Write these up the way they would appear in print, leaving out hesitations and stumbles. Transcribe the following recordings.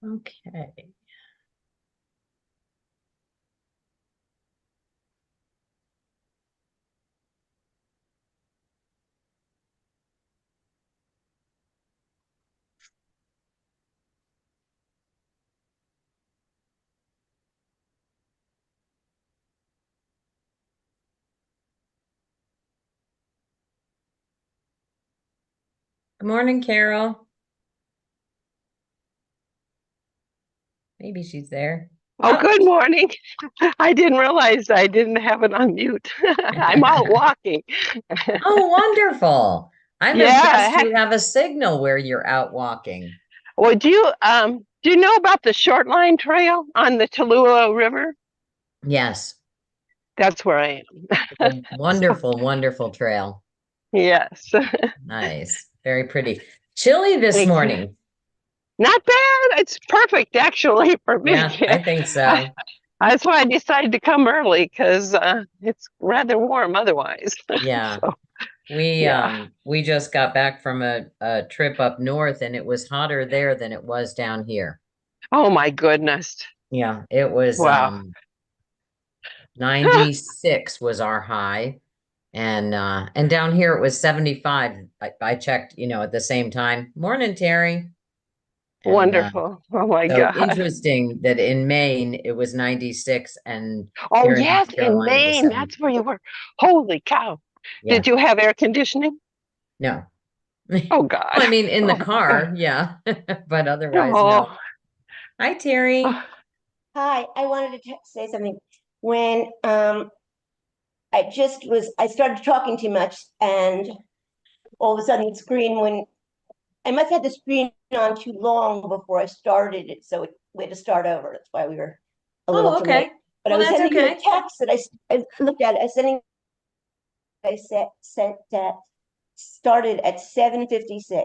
Okay. Good morning, Carol. Maybe she's there. Oh, good morning. I didn't realize I didn't have it on mute. I'm out walking. Oh, wonderful. I'm Yeah. impressed you have a signal where you're out walking. Well, do you know about the Short Line Trail on the Tallulah River? Yes, That's where I a am. So, wonderful, wonderful trail. yes. Nice. Very pretty. Chilly this Thank you. morning. Not bad. It's perfect actually for me. Yeah, I think I, so. that's why I decided to come early because it's rather warm otherwise. Yeah. So, We yeah. we just got back from a trip up north and it was hotter there than it was down here. Oh my goodness. Yeah, it was Wow. 96 was our high. And down here it was 75. I checked, at the same time. Morning, Terry. And Wonderful. Oh my so God. interesting that in Maine it was 96 and Oh, here in yes, North in Carolina it was Maine. 70. That's where you were. Holy cow. Yeah, Did you have air conditioning? no. Oh, Well, God. I mean, in the Oh, my God. car, yeah, but otherwise, no. Oh, Hi, Terry. oh, Hi, I wanted to say something. When I started talking too much, and all of a sudden the screen when I must have had the screen on too long before I started it, so we had to start over. That's why we were a little Oh, too late. okay. But I Well, was that's sending you a okay. text that I looked at. I sent that started at 7:56,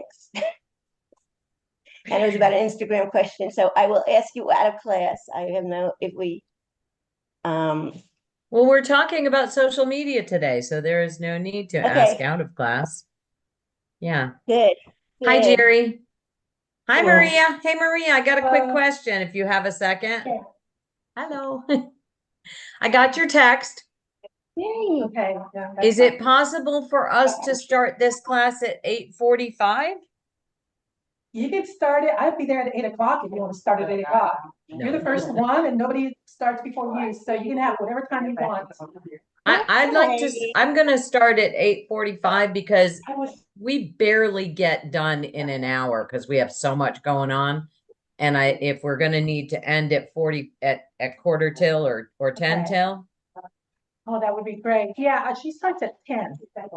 and it was about an Instagram question. So I will ask you out of class. I don't know if we um Well, we're talking about social media today, so there is no need to ask okay, out of class. Yeah. good, Hi, good. Jerry. Hi, Hello. Maria. Hey, Maria, I got a quick question if you have a second. Yeah. Hello. I got your text. Yay. Okay. Yeah, Is it possible for us to start this class at 8:45? You can start it. I'd be there at 8 o'clock if you want to start at 8 o'clock. You're the first one and nobody starts before you, so you can have whatever time you want. I'd like to, I'm gonna start at 8:45 because I was, we barely get done in an hour because we have so much going on. And if we're gonna need to end at 40 at quarter till or 10 Okay. till. oh, that would be great. Yeah, she starts at 10. She starts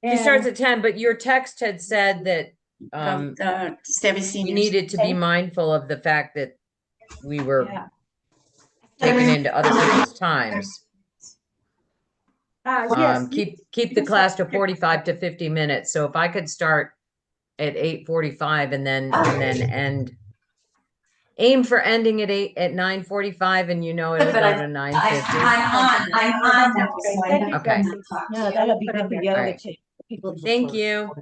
And at 10, but your text had said that Stevie we Seniors. needed to be mindful of the fact that we were yeah. taking into other people's times. Yes. Keep the class to 45 to 50 minutes. So if I could start at 8:45 and then end, aim for ending at 9:45 and it'll go to 9:50. I'm on. Okay. No, that'll be good for yoga right. too. People. Thank you.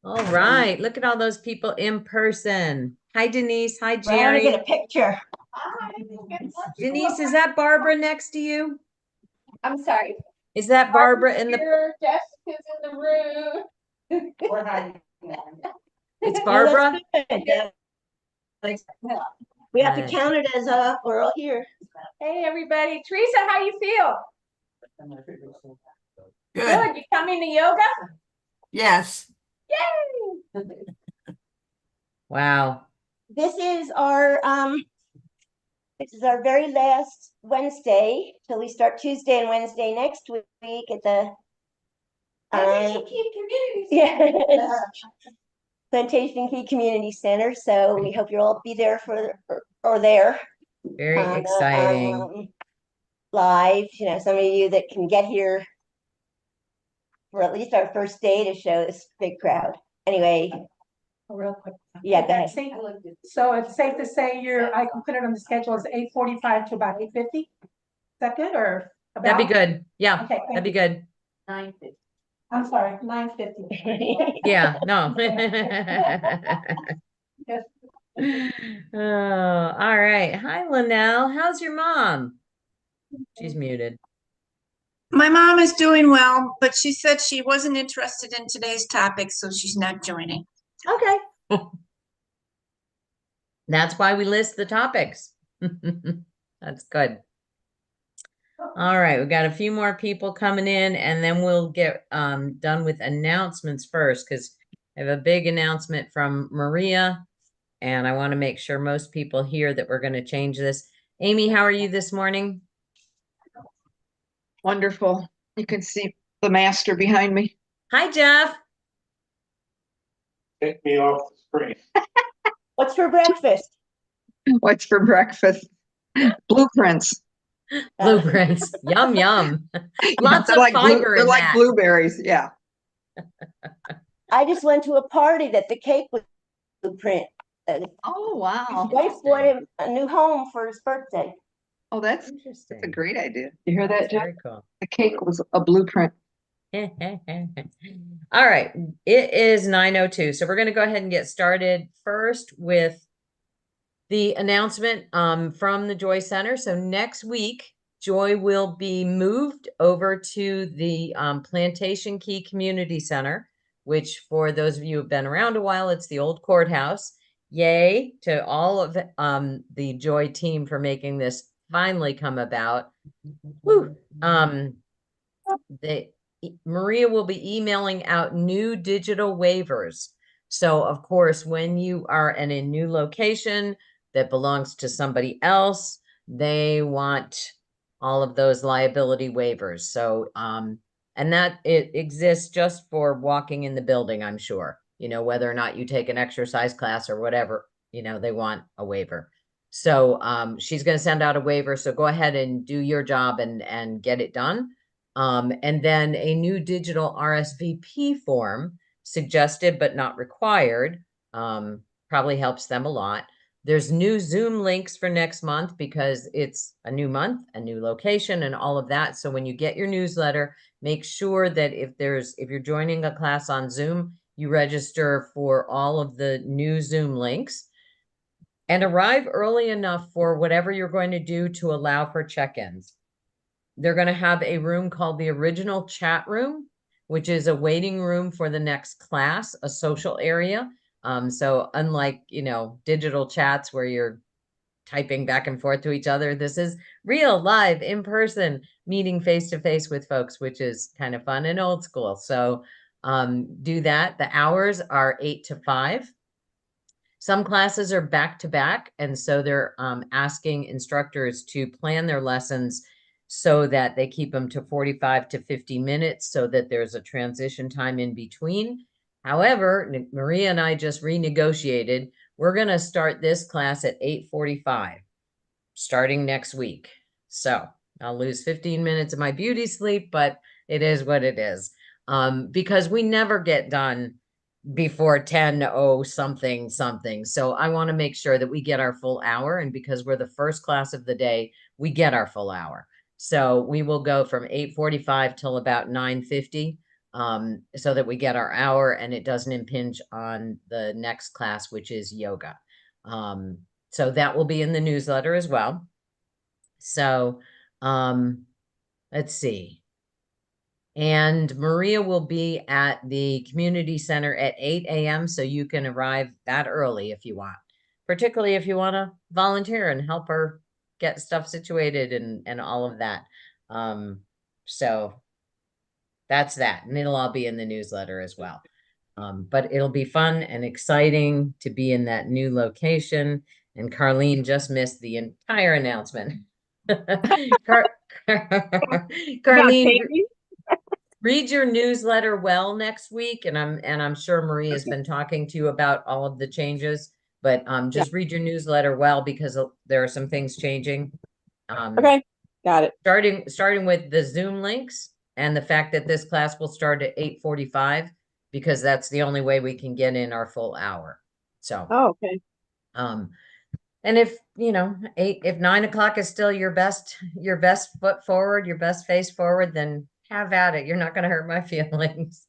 All right. Look at all those people in person. Hi, Denise. Hi, I want to get Jerry. a picture. Denise, is that Barbara next to you? I'm sorry. Is that Barbara in the? Your desk is in the room. It's No, Barbara. that's good. Yeah. We have to Nice. count it as we're all here. Hey, everybody. Teresa, how you feel? Good. Good. You coming to yoga? Yes. Yay! Wow. This is our very last Wednesday till we start Tuesday and Wednesday next week at the Community yeah, Plantation Key Community Center. So we hope you'll all be there or there. Very exciting. Live, some of you that can get here for at least our first day to show this big crowd. Anyway, Real quick. yeah, go ahead. So it's safe to say I can put it on the schedule as 8:45 to about 8:50. Is that good or about? That'd be good. Yeah, Okay, that'd be good. 9:50. I'm sorry, 9:50. Yeah, no. Oh, all right. Hi, Linnell. How's your mom? She's muted. My mom is doing well, but she said she wasn't interested in today's topic, so she's not joining. Okay. That's why we list the topics. That's good. All right, we've got a few more people coming in, and then we'll get done with announcements first, because I have a big announcement from Maria, and I want to make sure most people hear that we're going to change this. Amy, how are you this morning? Wonderful. You can see the master behind me. Hi, Jeff. Take me off the screen. What's for breakfast? What's for breakfast? Blueprints. Blueprints. Yum, yum. Lots of fiber They're in like that. blueberries. Yeah. I just went to a party that the cake was blueprint. His Oh, wow. wife bought him a new home for his birthday. Oh, that's Interesting. a great idea. You hear that, That's Jeff? very cool. The cake was a blueprint. All right, it is 9:02, so we're going to go ahead and get started first with the announcement from the Joy Center. So next week, Joy will be moved over to the Plantation Key Community Center, which for those of you who've been around a while, it's the old courthouse. Yay to all of the Joy team for making this finally come about. Woo. Maria will be emailing out new digital waivers. So of course, when you are in a new location that belongs to somebody else, they want all of those liability waivers. So, and that it exists just for walking in the building, I'm sure, you know, whether or not you take an exercise class or whatever, you know, they want a waiver. So, she's going to send out a waiver. So go ahead and do your job and get it done. And then a new digital RSVP form, suggested but not required, probably helps them a lot. There's new Zoom links for next month because it's a new month, a new location, and all of that. So when you get your newsletter, make sure that if you're joining a class on Zoom, you register for all of the new Zoom links and arrive early enough for whatever you're going to do to allow for check-ins. They're going to have a room called the Original Chat Room, which is a waiting room for the next class, a social area. So unlike, you know, digital chats where you're typing back and forth to each other, this is real, live, in person, meeting face to face with folks, which is kind of fun and old school. So do that. The hours are 8 to 5. Some classes are back to back, and so they're asking instructors to plan their lessons so that they keep them to 45 to 50 minutes so that there's a transition time in between. However, Maria and I just renegotiated. We're going to start this class at 8:45 starting next week. So I'll lose 15 minutes of my beauty sleep, but it is what it is. Because we never get done before 10:00 something something. So I want to make sure that we get our full hour. And because we're the first class of the day, we get our full hour. So we will go from 8:45 till about 9:50, so that we get our hour and it doesn't impinge on the next class, which is yoga. So that will be in the newsletter as well. So let's see. And Maria will be at the community center at 8 a.m. So you can arrive that early if you want, particularly if you want to volunteer and help her get stuff situated and all of that. So that's that. And it'll all be in the newsletter as well. But it'll be fun and exciting to be in that new location. And Carlene just missed the entire announcement. Carlene, read your newsletter well next week, and I'm sure Maria's been talking to you about all of the changes, but just read your newsletter well because there are some things changing. Okay, got it. Starting with the Zoom links and the fact that this class will start at 8:45 because that's the only way we can get in our full hour. So, Oh, okay. and if, you know, if 9 o'clock is still your best foot forward, your best face forward, then have at it. You're not going to hurt my feelings.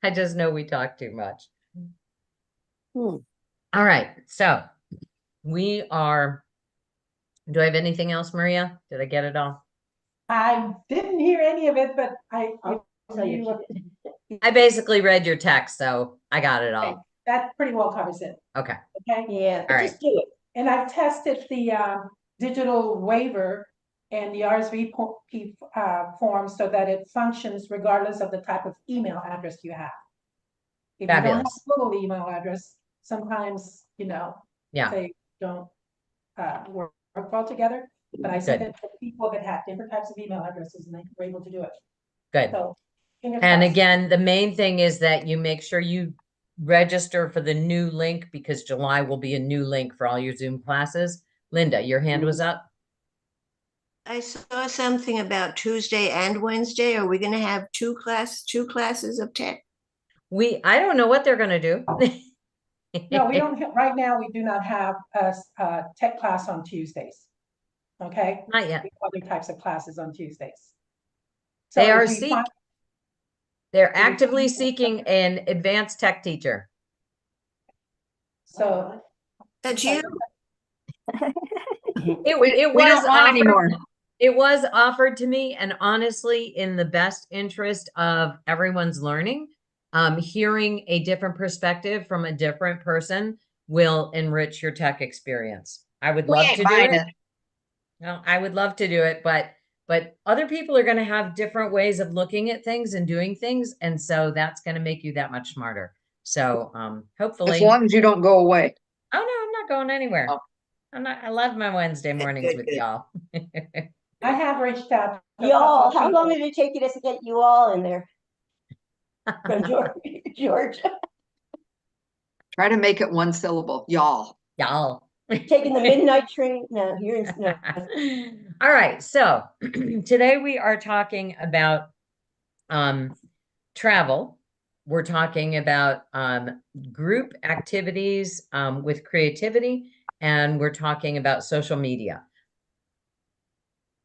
I just know we talk too much. All right. So we are, do I have anything else, Maria? Did I get it all? I didn't hear any of it, but I'll tell you. I basically read your text, so I got it all. that pretty well covers it, Okay. okay? Yeah, All right. just do it. And I've tested the digital waiver and the RSVP form so that it functions regardless of the type of email address you have. If you don't have Fabulous. a Google email address, sometimes, Yeah. they don't work well together. But I said Good. that for people that have different types of email addresses and they were able to do it. Good. So, fingers And crossed. again, the main thing is that you make sure you register for the new link because July will be a new link for all your Zoom classes. Linda, your hand was up. I saw something about Tuesday and Wednesday. Are we gonna have two classes of tech? I don't know what they're gonna do. No, we don't have, right now, we do not have a tech class on Tuesdays. Okay? Not yet. We have other types of classes on Tuesdays. They So are if we find- They're actively seeking an advanced tech teacher. So, That's you? It We was don't want offered, anymore. it was offered to me, and honestly, in the best interest of everyone's learning, hearing a different perspective from a different person will enrich your tech experience. I would We love ain't to do buying it. No, I would love to do it, but other people are going to have different ways of looking at things and doing things, and so that's going to make you that much smarter. So, hopefully. As long as you don't go away. Oh no, I'm not going anywhere. Oh. I love my Wednesday mornings good, with good. y'all. I have reached out. to a Y'all, couple how of long people. did it take you to get you all in there? From Georgia, Try to make it one syllable, y'all. Y'all. taking the midnight train? No, you're in, no. All right, so today we are talking about travel. We're talking about group activities with creativity, and we're talking about social media.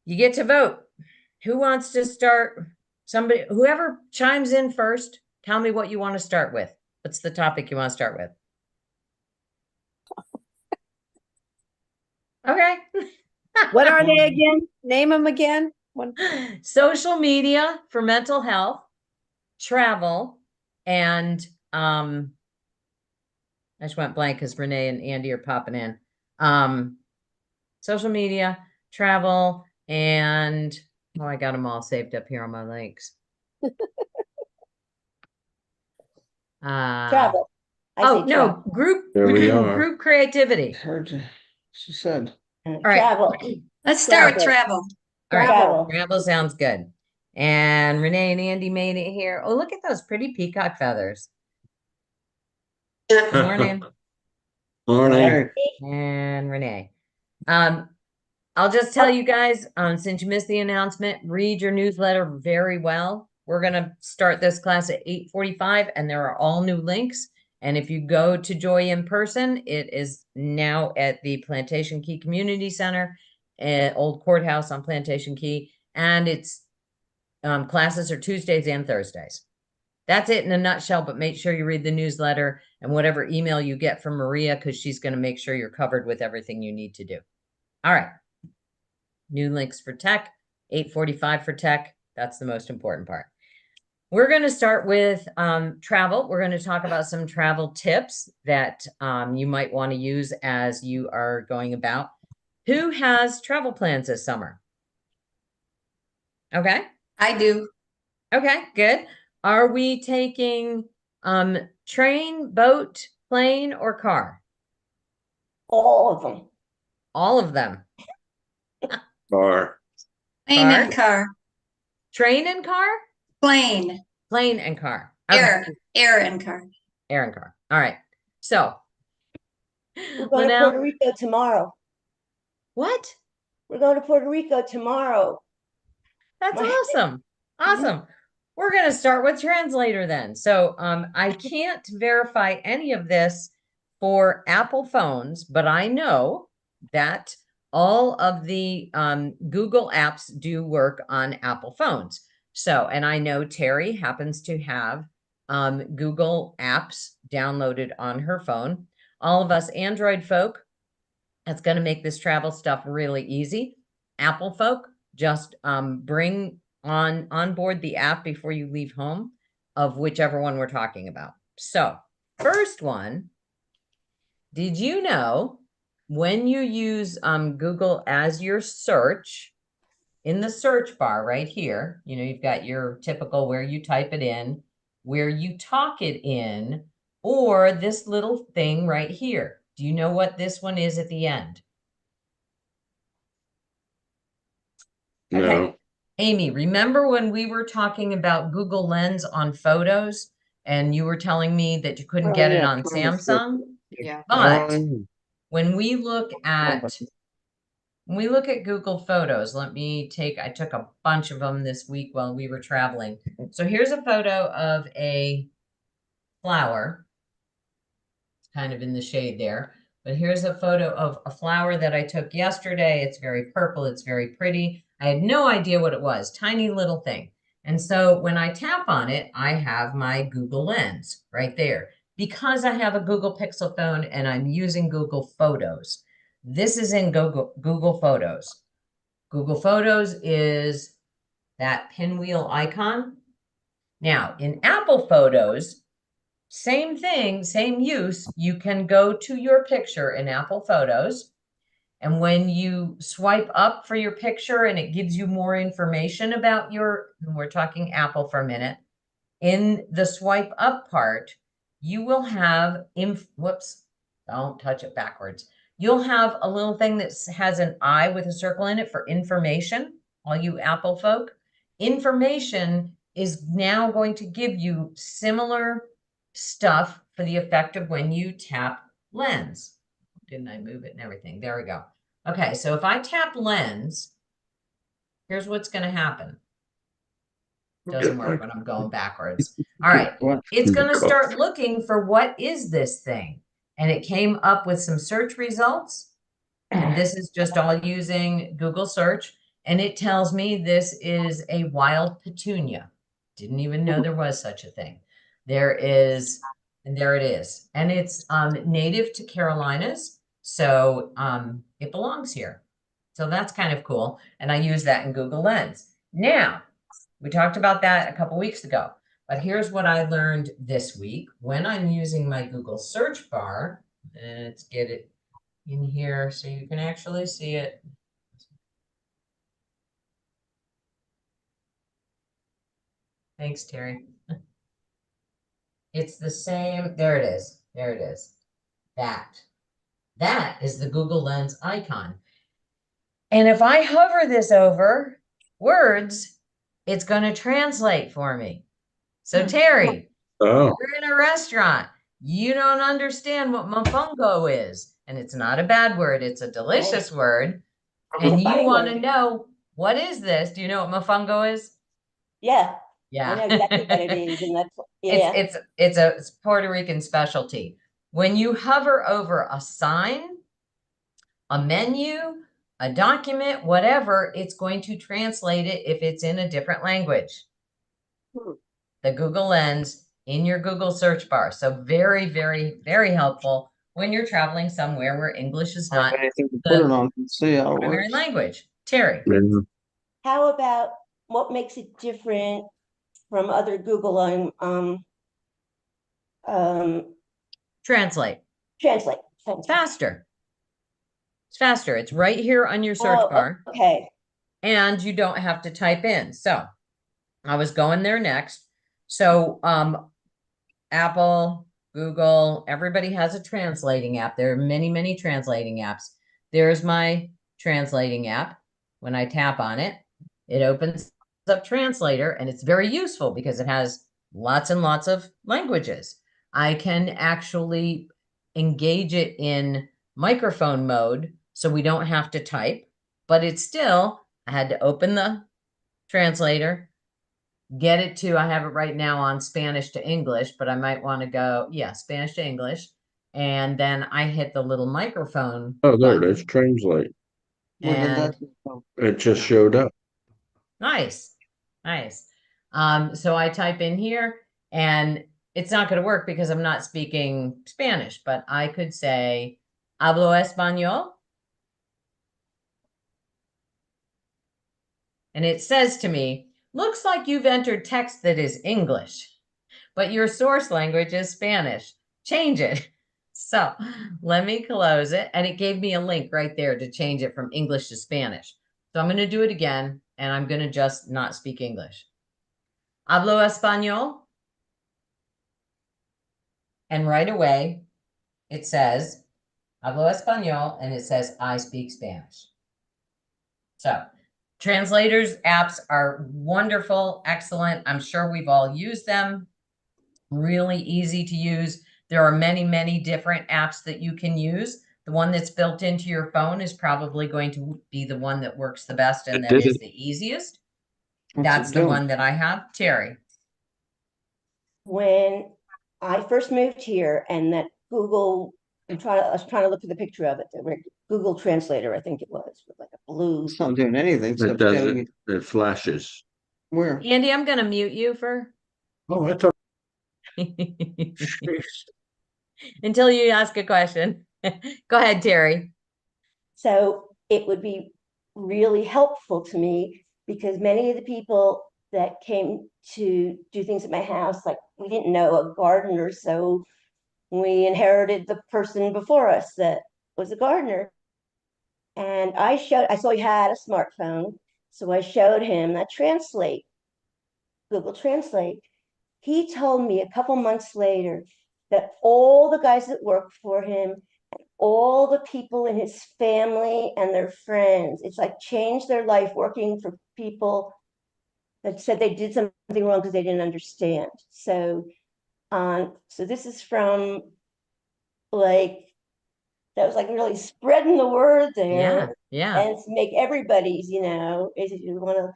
You get to vote. Who wants to start? Somebody, whoever chimes in first, tell me what you want to start with. What's the topic you want to start with? Okay. What are they again? Name them again. One. Social media for mental health, travel, and I just went blank because Renee and Andy are popping in. Social media, travel, and I got them all saved up here on my links. Travel. I Oh say no, travel. group There we are. group creativity. Heard she said. All right. Travel. Let's start with travel. All right, Travel. travel sounds good. And Renee and Andy made it here. Oh, look at those pretty peacock feathers. Good morning. Morning. And Renee. I'll just tell you guys, since you missed the announcement, read your newsletter very well. We're gonna start this class at 8:45, and there are all new links. And if you go to Joy in person, it is now at the Plantation Key Community Center at Old Courthouse on Plantation Key, and it's classes are Tuesdays and Thursdays. That's it in a nutshell, but make sure you read the newsletter and whatever email you get from Maria, because she's going to make sure you're covered with everything you need to do. All right. New links for tech, 8:45 for tech. That's the most important part. We're going to start with travel. We're going to talk about some travel tips that you might want to use as you are going about. Who has travel plans this summer? Okay. I do. Okay, good. Are we taking train, boat, plane, or car? All of them. All of them. Car. Plane and car. Train and car? Plane. Plane and car. Okay. Air and car. Air and car. All right. So, We're going to Linnell, Puerto Rico tomorrow. what? We're going to Puerto Rico tomorrow. That's My- awesome. Awesome. We're going to start with translator then. So, I can't verify any of this for Apple phones, but I know that all of the Google apps do work on Apple phones. So, and I know Terry happens to have Google apps downloaded on her phone. All of us Android folk, That's going to make this travel stuff really easy. Apple folk, just bring on board the app before you leave home of whichever one we're talking about. So first one, did you know when you use Google as your search, in the search bar right here, you know, you've got your typical where you type it in, where you talk it in, or this little thing right here. Do you know what this one is at the end? No. Amy, remember when we were talking about Google Lens on photos and you were telling me that you couldn't Oh, get it yeah, on trying to flip Samsung? Yeah. But Oh, when we look at Google Photos, I took a bunch of them this week while we were traveling. So here's a photo of a flower. It's kind of in the shade there. But here's a photo of a flower that I took yesterday. It's very purple. It's very pretty. I had no idea what it was. Tiny little thing. And so when I tap on it, I have my Google Lens right there. Because I have a Google Pixel phone and I'm using Google Photos. This is in Google Photos. Google Photos is that pinwheel icon. Now, in Apple Photos, same thing, same use. You can go to your picture in Apple Photos. And when you swipe up for your picture and it gives you more information about we're talking Apple for a minute, in the swipe up part, you will have, whoops, don't touch it backwards. You'll have a little thing that has an eye with a circle in it for information, all you Apple folk. Information is now going to give you similar stuff for the effect of when you tap Lens. Didn't I move it and everything? There we go. Okay, so if I tap Lens, here's what's going to happen. Doesn't work when I'm going backwards. All right, it's going to start looking for what is this thing? And it came up with some search results. And this is just all using Google search. And it tells me this is a wild petunia. Didn't even know there was such a thing. There is, and there it is. And it's native to Carolinas. So it belongs here. So that's kind of cool. And I use that in Google Lens. Now, we talked about that a couple weeks ago. But here's what I learned this week. When I'm using my Google search bar, let's get it in here so you can actually see it. Thanks, Terry. It's the same. There it is. There it is. That is the Google Lens icon. And if I hover this over words, it's going to translate for me. So Terry, oh, you're in a restaurant. You don't understand what mofongo is. And it's not a bad word. It's a delicious word. And you want to know, what is this? Do you know what mofongo is? Yeah, I Yeah. know exactly what it is, and that's, yeah. It's a Puerto Rican specialty. When you hover over a sign, a menu, a document, whatever, it's going to translate it if it's in a different language. The Google Lens in your Google search bar. So very, very, very helpful when you're traveling somewhere where English is not anything to put it on and see how it primary works. language. Terry. How about what makes it different from other Google Translate. Translate? Faster. It's faster. It's right here on your search bar. Okay. And you don't have to type in. So I was going there next. So Apple, Google, everybody has a translating app. There are many, many translating apps. There's my translating app. When I tap on it, it opens up Translator, and it's very useful because it has lots and lots of languages. I can actually engage it in microphone mode so we don't have to type, but it's still, I had to open the translator, get it to, I have it right now on Spanish to English, but I might want to go, yeah, Spanish to English. And then I hit the little microphone. Oh, there it button, is. Translate. And It just showed up. nice. Nice. So I type in here, and it's not going to work because I'm not speaking Spanish, but I could say, hablo español, and it says to me, looks like you've entered text that is English, but your source language is Spanish. Change it. So let me close it. And it gave me a link right there to change it from English to Spanish. So I'm going to do it again, and I'm going to just not speak English. Hablo español. And right away, it says, hablo español, and it says, I speak Spanish. So translators apps are wonderful, excellent. I'm sure we've all used them. Really easy to use. There are many, many different apps that you can use. The one that's built into your phone is probably going to be the one that works the best and that is the easiest. That's the one that I have. Terry. When I first moved here and that Google, I was trying to look for the picture of it, the Google Translator, I think it was, with like a blue. It's not doing anything. It except does telling it. me It flashes. where. Andy, I'm going to mute you for Oh, I thought. until you ask a question. Go ahead, Terry. So it would be really helpful to me because many of the people that came to do things at my house, like we didn't know a gardener, so we inherited the person before us that was a gardener. And I saw he had a smartphone, so I showed him that Translate, Google Translate. He told me a couple months later that all the guys that worked for him, all the people in his family and their friends, it's like changed their life working for people that said they did something wrong because they didn't understand. So this is from like, that was like really spreading the word there. Yeah. And to make everybody's, if you want to.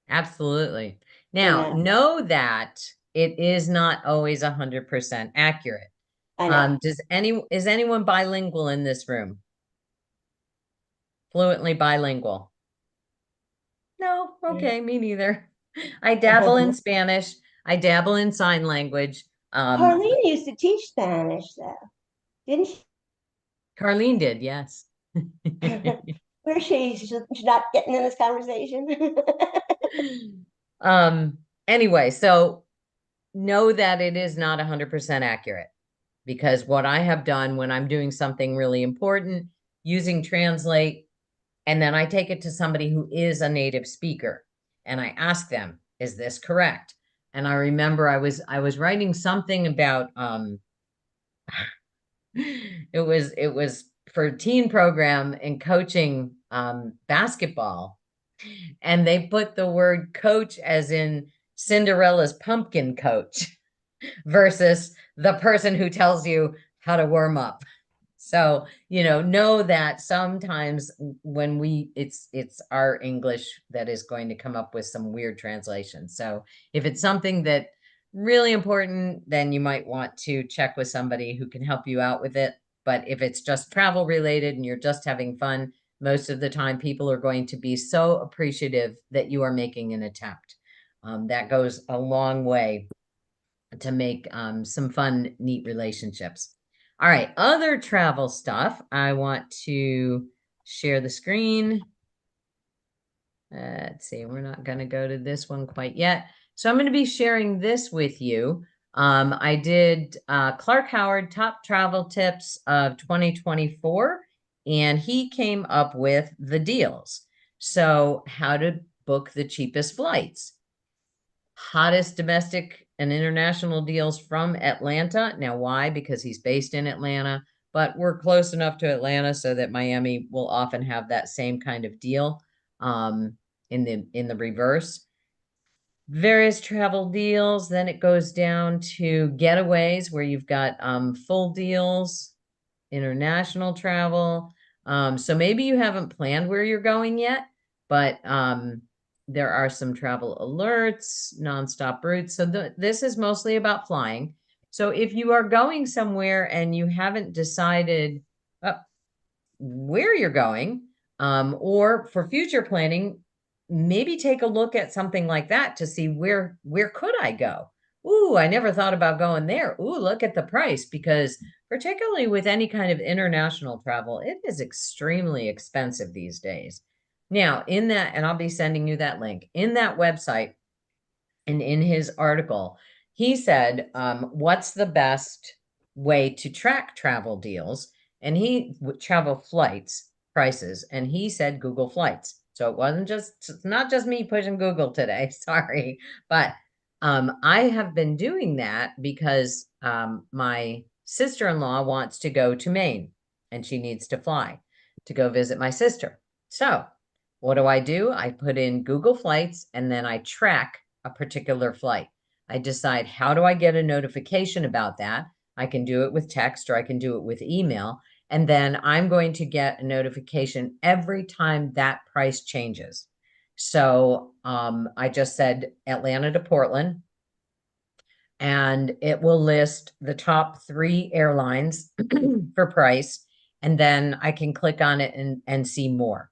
Absolutely. Now, know that it is not always 100% accurate. I know. Is anyone bilingual in this room? Fluently bilingual? No, okay, me neither. I dabble in Spanish. I dabble in sign language. Harleen used to teach Spanish though, didn't she? Carlene did, yes. Where is she? She's not getting in this conversation. Anyway, so know that it is not 100% accurate, because what I have done when I'm doing something really important using Translate, and then I take it to somebody who is a native speaker and I ask them, is this correct? And I remember I was writing something about it was for a teen program and coaching basketball, and they put the word coach as in Cinderella's pumpkin coach versus the person who tells you how to warm up. So, know that sometimes when it's our English that is going to come up with some weird translation. So if it's something that really important, then you might want to check with somebody who can help you out with it. But if it's just travel related and you're just having fun, most of the time people are going to be so appreciative that you are making an attempt. That goes a long way to make some fun, neat relationships. All right, other travel stuff. I want to share the screen. Let's see, we're not going to go to this one quite yet. So I'm going to be sharing this with you. I did Clark Howard Top Travel Tips of 2024, and he came up with the deals. So how to book the cheapest flights. Hottest domestic and international deals from Atlanta. Now, why? Because he's based in Atlanta, but we're close enough to Atlanta so that Miami will often have that same kind of deal in the reverse. Various travel deals. Then it goes down to getaways where you've got full deals, international travel. So maybe you haven't planned where you're going yet, but there are some travel alerts, nonstop routes. So this is mostly about flying. So if you are going somewhere and you haven't decided where you're going, or for future planning, maybe take a look at something like that to see where could I go? Ooh, I never thought about going there. Ooh, look at the price, because particularly with any kind of international travel, it is extremely expensive these days. Now, in that, and I'll be sending you that link, in that website and in his article, he said, what's the best way to track travel deals? And travel flights prices, and he said Google Flights. So it's not just me pushing Google today, sorry, but I have been doing that because my sister-in-law wants to go to Maine and she needs to fly to go visit my sister. So what do? I put in Google Flights and then I track a particular flight. I decide, how do I get a notification about that? I can do it with text or I can do it with email. And then I'm going to get a notification every time that price changes. So I just said Atlanta to Portland, and it will list the top 3 airlines for price. And then I can click on it and see more.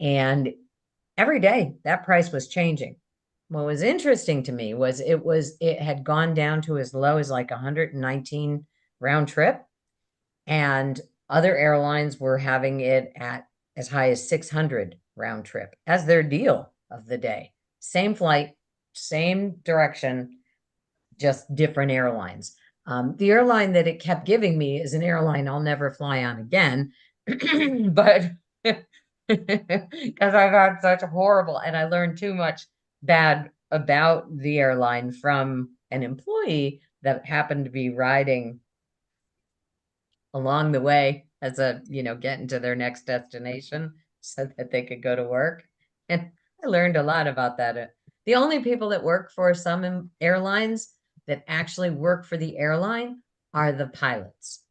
And every day that price was changing. What was interesting to me was it had gone down to as low as like 119 round trip, and other airlines were having it at as high as 600 round trip as their deal of the day. Same flight, same direction, just different airlines. The airline that it kept giving me is an airline I'll never fly on again, but because I've had such a horrible, and I learned too much bad about the airline from an employee that happened to be riding along the way as getting to their next destination so that they could go to work. And I learned a lot about that. The only people that work for some airlines that actually work for the airline are the pilots.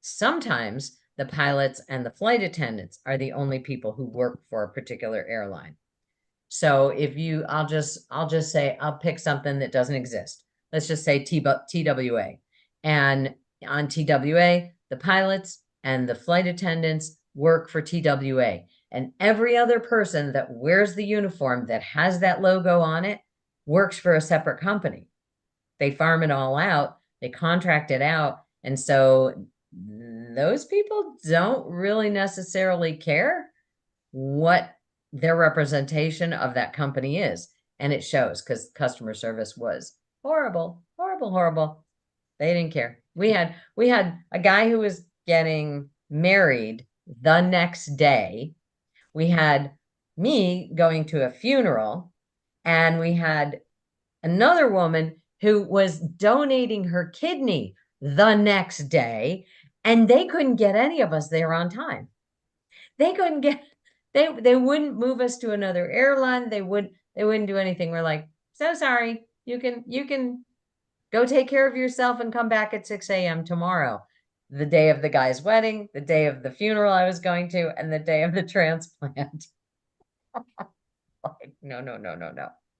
Sometimes the pilots and the flight attendants are the only people who work for a particular airline. So I'll just say, I'll pick something that doesn't exist. Let's just say TWA. And on TWA, the pilots and the flight attendants work for TWA. And every other person that wears the uniform that has that logo on it works for a separate company. They farm it all out, they contract it out. And so those people don't really necessarily care what their representation of that company is. And it shows, because customer service was horrible, horrible, horrible. They didn't care. We had a guy who was getting married the next day. We had me going to a funeral, and we had another woman who was donating her kidney the next day, and they couldn't get any of us there on time. They couldn't get, they wouldn't move us to another airline. They wouldn't do anything. We're like, so sorry, you can go take care of yourself and come back at 6 a.m. tomorrow. The day of the guy's wedding, the day of the funeral I was going to, and the day of the transplant. Like, no.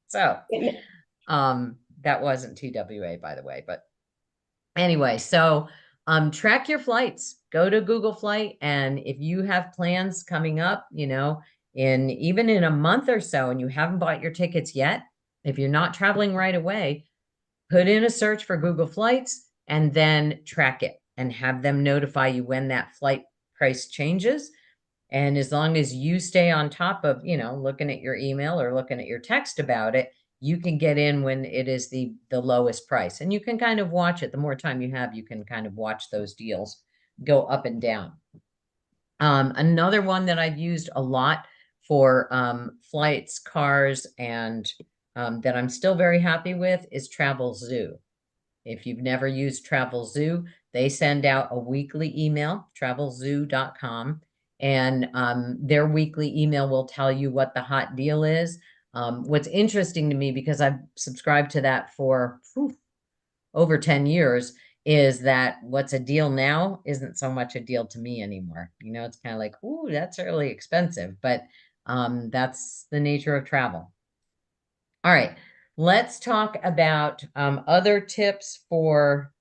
So, that wasn't TWA, by the way, but anyway, so track your flights. Go to Google Flight, and if you have plans coming up, even in a month or so, and you haven't bought your tickets yet, if you're not traveling right away, put in a search for Google Flights and then track it and have them notify you when that flight price changes. And as long as you stay on top of, looking at your email or looking at your text about it, you can get in when it is the lowest price. And you can kind of watch it. The more time you have, you can kind of watch those deals go up and down. Another one that I've used a lot for flights, cars, and that I'm still very happy with is Travelzoo. If you've never used Travelzoo, they send out a weekly email, travelzoo.com, and their weekly email will tell you what the hot deal is. What's interesting to me, because I've subscribed to that for over 10 years, is that what's a deal now isn't so much a deal to me anymore. It's kind of like, ooh, that's really expensive, but that's the nature of travel. All right, let's talk about other tips for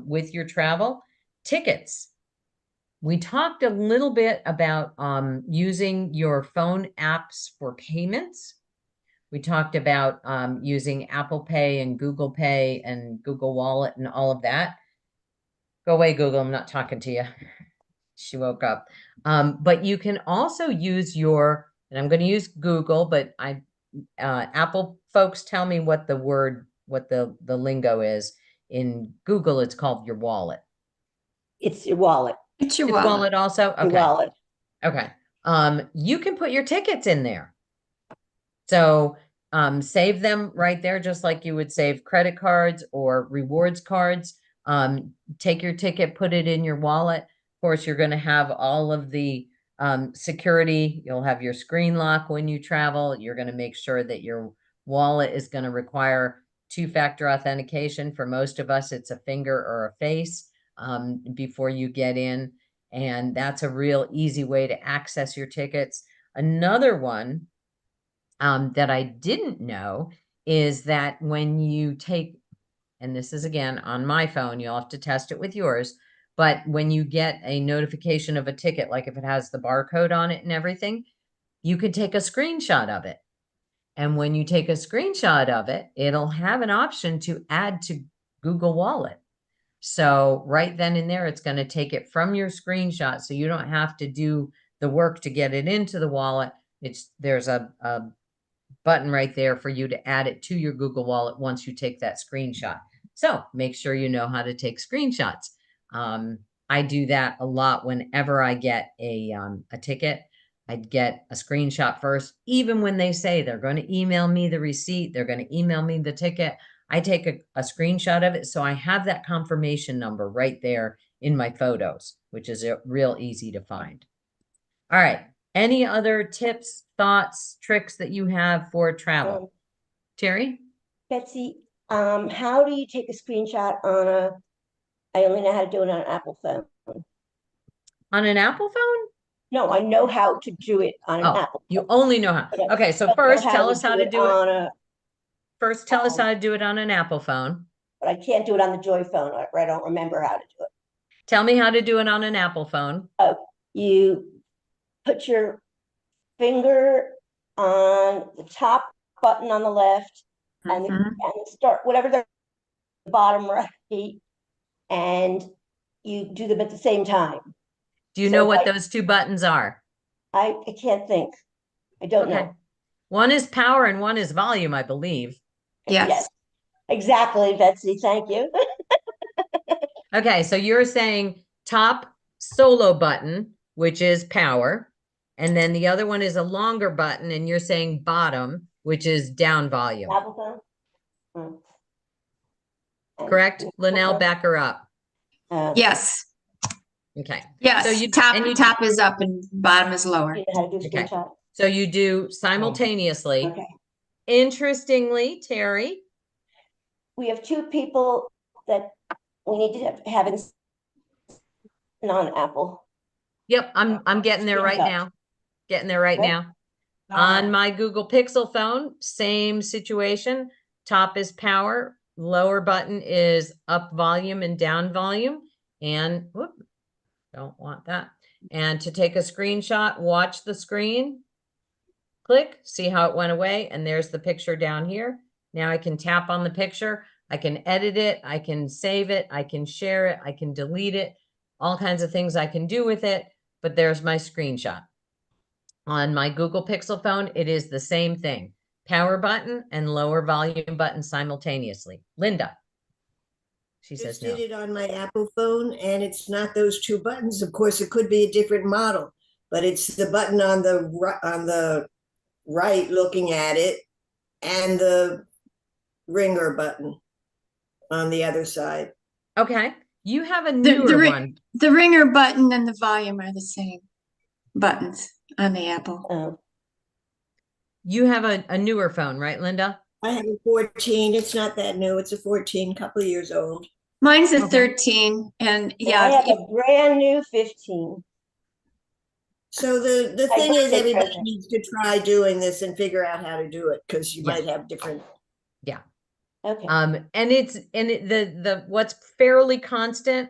with your travel. Tickets. We talked a little bit about using your phone apps for payments. We talked about using Apple Pay and Google Pay and Google Wallet and all of that. Go away, Google, I'm not talking to you. She woke up. But you can also use your and I'm going to use Google, but Apple folks tell me what the word, what the lingo is. In Google, it's called your wallet. It's your wallet. It's your It's wallet. wallet also? Your Okay. wallet. Okay. You can put your tickets in there. So save them right there, just like you would save credit cards or rewards cards. Take your ticket, put it in your wallet. Of course, you're going to have all of the security. You'll have your screen lock when you travel. You're going to make sure that your wallet is going to require two-factor authentication. For most of us, it's a finger or a face before you get in. And that's a real easy way to access your tickets. Another one that I didn't know is that when you take, and this is again on my phone, you'll have to test it with yours, but when you get a notification of a ticket, like if it has the barcode on it and everything, you can take a screenshot of it. And when you take a screenshot of it, it'll have an option to add to Google Wallet. So right then and there, it's going to take it from your screenshot. So you don't have to do the work to get it into the wallet. There's a button right there for you to add it to your Google Wallet once you take that screenshot. So make sure you know how to take screenshots. I do that a lot whenever I get a ticket. I'd get a screenshot first, even when they say they're going to email me the receipt, they're going to email me the ticket. I take a screenshot of it, so I have that confirmation number right there in my photos, which is real easy to find. All right. Any other tips, thoughts, tricks that you have for travel? Terry? Betsy, how do you take a screenshot on I only know how to do it on an Apple phone. On an Apple phone? No, I know how to do it on an Apple phone. You only know how. But I Okay, so don't know first tell us how to do it. on a, First, tell us how to do it on an Apple phone. but I can't do it on the Joy phone, or I don't remember how to do it. Tell me how to do it on an Apple phone. You put your finger on the top button on the left and start whatever the bottom right, and you do them at the same time. Do you know what those two buttons are? I can't think. I don't Okay. know. One is power and one is volume, I believe. Yes. Exactly, Betsy. Thank you. Okay, so you're saying top solo button, which is power, and then the other one is a longer button, and you're saying bottom, which is down volume. Apple phone. Correct? Linnell, back her up. Yes. Okay. Yes. So you top is up and bottom is lower. You know how to do Okay. screenshot? So you do simultaneously. Okay. Interestingly, Terry, We have two people that we need to have in non-Apple. yep, I'm getting there right Screenshot. now. Getting there right Okay. now. On my Google Pixel phone, same situation. Top is power, lower button is up volume and down volume. And whoop, don't want that. And to take a screenshot, watch the screen, click, see how it went away. And there's the picture down here. Now I can tap on the picture. I can edit it. I can save it. I can share it. I can delete it. All kinds of things I can do with it. But there's my screenshot. On my Google Pixel phone, it is the same thing. Power button and lower volume button simultaneously. Linda. She says Just no. did it on my Apple phone, and it's not those two buttons. Of course, it could be a different model, but it's the button on the right looking at it, and the ringer button on the other side. Okay. You have a newer one. The ringer button and the volume are the same buttons on the Apple. You have a newer phone, right, Linda? I have a 14. It's not that new. It's a 14, couple of years old. Mine's a 13, and I have a brand new 15. So the thing is, everybody needs to try doing this and figure out how to do it, because you might have different. Yeah. Okay. The what's fairly constant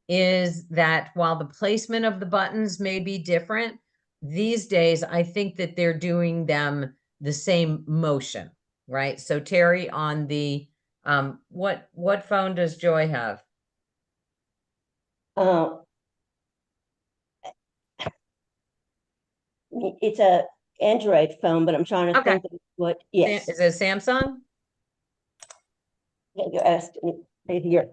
is that while the placement of the buttons may be different, these days I think that they're doing them the same motion, right? So Terry, on the what phone does Joy have? It's a Android phone, but I'm trying to Okay. think of what, yes. Is it Samsung? You asked me right here.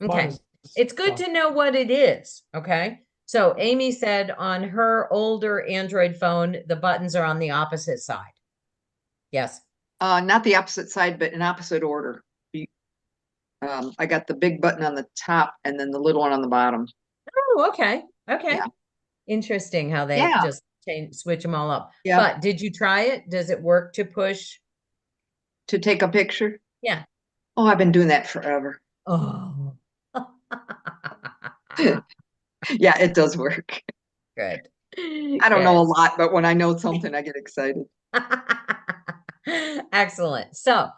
Okay. It's good to know what it is. Okay. So Amy said on her older Android phone, the buttons are on the opposite side. Yes. Not the opposite side, but in opposite order. I got the big button on the top and then the little one on the bottom. Oh, okay. Okay. Yeah. Interesting how they Yeah. just switch them all up. Yeah. But did you try it? Does it work to push? To take a picture? Yeah. Oh, I've been doing that forever. Oh. Yeah, it does work. Good. I don't know a lot, but when I know something, I get excited. Excellent. So,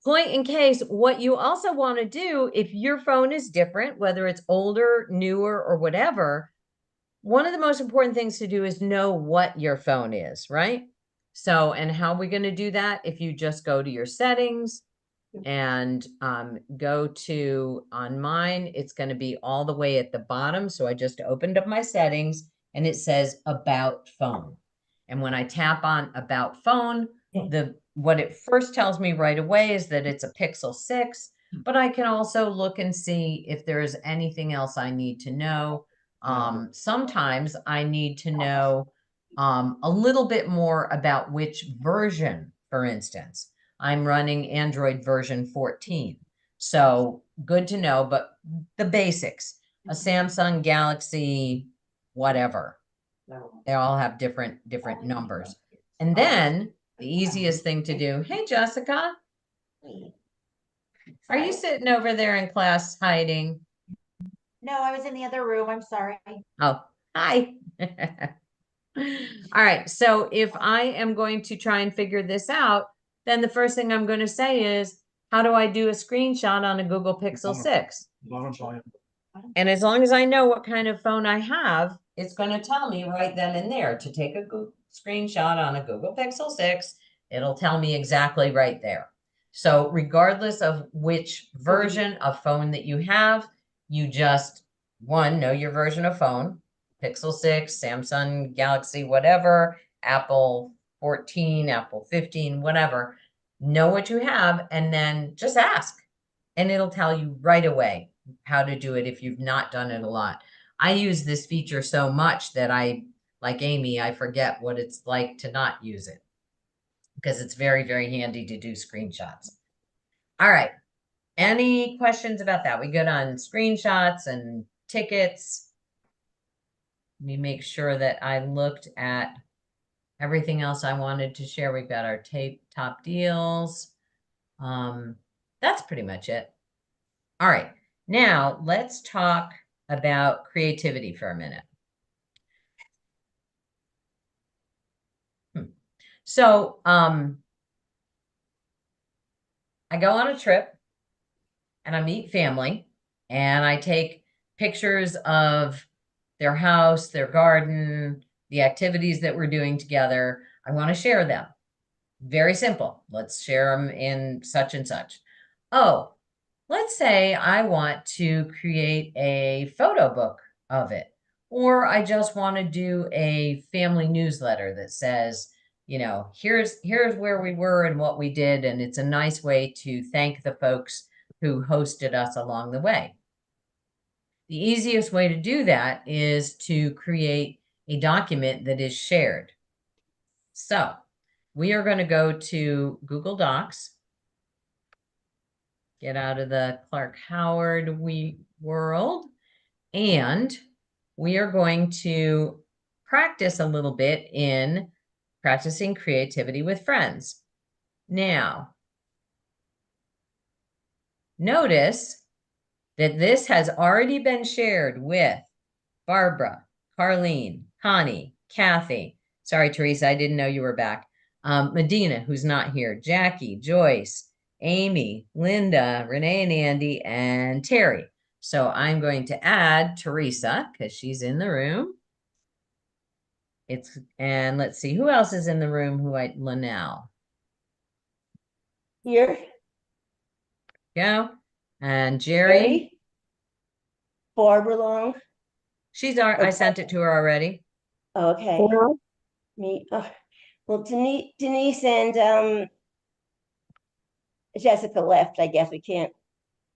point in case, what you also want to do, if your phone is different, whether it's older, newer, or whatever, one of the most important things to do is know what your phone is, right? So, and how are we going to do that? If you just go to your settings and go to, on mine, it's going to be all the way at the bottom. So I just opened up my settings and it says about phone. And when I tap on about phone, what it first tells me right away is that it's a Pixel 6, but I can also look and see if there's anything else I need to know. Sometimes I need to know a little bit more about which version, for instance. I'm running Android version 14. So good to know, but the basics, a Samsung Galaxy, whatever. They all have different numbers. And then the easiest thing to do, hey, Jessica, are you sitting over there in class hiding? No, I was in the other room. I'm sorry. Oh, hi. All right. So if I am going to try and figure this out, then the first thing I'm going to say is, how do I do a screenshot on a Google Pixel 6? And as long as I know what kind of phone I have, it's going to tell me right then and there to take a screenshot on a Google Pixel 6. It'll tell me exactly right there. So regardless of which version of phone that you have, you just, one, know your version of phone, Pixel 6, Samsung Galaxy, whatever, Apple 14, Apple 15, whatever. Know what you have and then just ask. And it'll tell you right away how to do it if you've not done it a lot. I use this feature so much that like Amy, I forget what it's like to not use it because it's very, very handy to do screenshots. All right. Any questions about that? We good on screenshots and tickets. Let me make sure that I looked at everything else I wanted to share. We've got our top deals. That's pretty much it. All right. Now let's talk about creativity for a minute. So, I go on a trip and I meet family and I take pictures of their house, their garden, the activities that we're doing together. I want to share them. Very simple. Let's share them in such and such. Oh, let's say I want to create a photo book of it, or I just want to do a family newsletter that says, you know, here's where we were and what we did. And it's a nice way to thank the folks who hosted us along the way. The easiest way to do that is to create a document that is shared. So we are going to go to Google Docs, get out of the Clark Howard world, and we are going to practice a little bit in practicing creativity with friends. Now, notice that this has already been shared with Barbara, Carlene, Connie, Kathy. Sorry, Teresa, I didn't know you were back. Medina, who's not here, Jackie, Joyce, Amy, Linda, Renee and Andy, and Terry. So I'm going to add Teresa because she's in the room. And let's see, who else is in the room? Linnell. Here. Yeah. And Jerry. Barbara Long. I sent it to her already. Okay, Well, me, well, Denise and, Jessica left, I guess we can't,